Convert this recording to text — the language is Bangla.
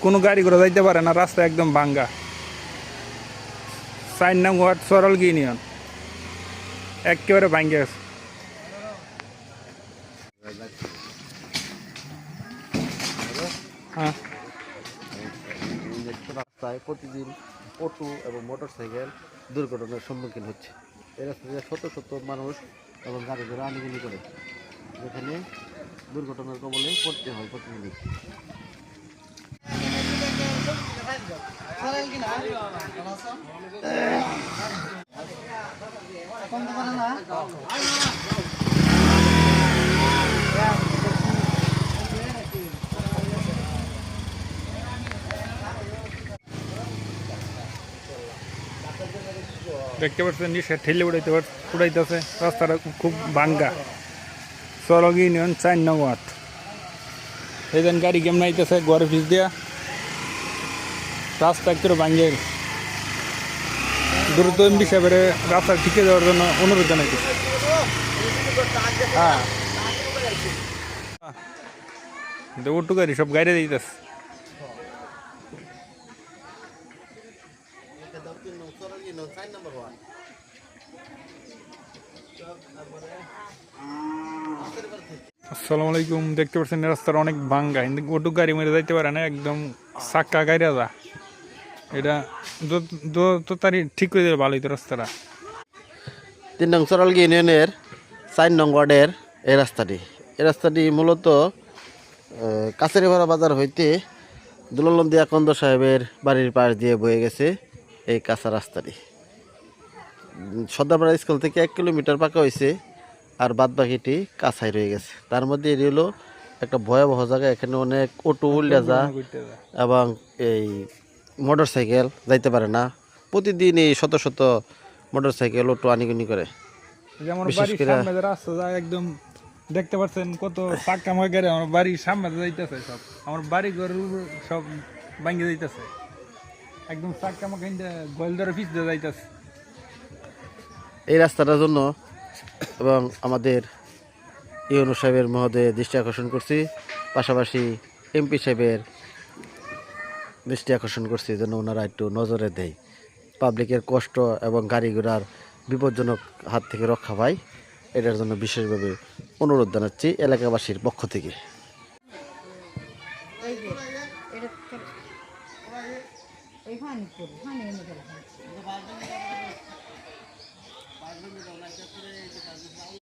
কোনো গাড়ি ঘোড়া যাইতে পারে না, রাস্তা একদম ভাঙ্গা। 4 নং ওয়ার্ড সরলগি ইউনিয়ন একেবারে ভাঙ্গে গেছে। হ্যাঁ, রাস্তায় প্রতিদিন অটো এবং মোটরসাইকেল দুর্ঘটনার সম্মুখীন হচ্ছে। এই রাস্তায় শত শত মানুষ এবং গাড়ি ঘোড়া আনাগুনি করে, যেখানে দুর্ঘটনার কবলে পড়তে হয় প্রতিদিনই। দেখতে পাচ্ছেন নিচে ঠেলে উড়াইতেছে। রাস্তাটা খুব ভাঙ্গা। সরলগি ইউনিয়ন 4 নং ওয়ার্ড। এই যেন গাড়ি কেমন আইতেছে ঘরের পিছ দিয়া, রাস্তা একটু ভাঙ্গে। দ্রুত এমডি সাহেবের রাস্তা ঠিকে দেওয়ার জন্য অনুরোধ জানাইতেছে। হ্যাঁ, অটো গাড়ি সব গাড়ি দিতেছে। আসসালামু আলাইকুম। দেখতে পাচ্ছেন রাস্তাটা অনেক ভাঙ্গা, কিন্তু অটো গাড়ি মেরে যাইতে পারে না, একদম চাক্কা গাড়ি যা। এটা তারি ঠিক করে দিলে ভালো হইতো রাস্তাটা। 3 নং সরলগি ইউনিয়নের 4 নং ওয়ার্ডের এই রাস্তাটি মূলত কাছারিপাড়া বাজার হইতে দুলালন্দিয়া কন্দ সাহেবের বাড়ির পাশ দিয়ে বয়ে গেছে এই কাঁচা রাস্তাটি। সর্দারপাড়া স্কুল থেকে 1 কিলোমিটার পাকা হয়েছে, আর বাদ বাকিটি কাছাই রয়ে গেছে। তার মধ্যে এটি হলো একটা ভয়াবহ জায়গা। এখানে অনেক অটো উল্লা যা এবং এই মোটর সাইকেল যাইতে পারে না। প্রতিদিন এই শত শত মোটর সাইকেল অটো আনিগুনি করে। বিশেষ করে রাস্তা একদম দেখতে পাচ্ছেন কত চাক্কা মার গাড়ি আমার বাড়ির সামনে যাইতেছে। সব আমার বাড়ি ঘর সব ভাঙ্গে যাইতেছে, একদম চাক্কা মাখা গোল ধরে পিছ দিয়ে যাইতেছে। এই রাস্তাটার জন্য এবং আমাদের ইউনূস সাহেবের মহোদয়ের দৃষ্টি আকর্ষণ করছি, পাশাপাশি এমপি সাহেবের দৃষ্টি আকর্ষণ করছি যেন ওনারা একটু নজরে দেয়, পাবলিকের কষ্ট এবং গাড়ি ঘোড়ার বিপজ্জনক হাত থেকে রক্ষা পায়। এটার জন্য বিশেষভাবে অনুরোধ জানাচ্ছি এলাকাবাসীর পক্ষ থেকে। এই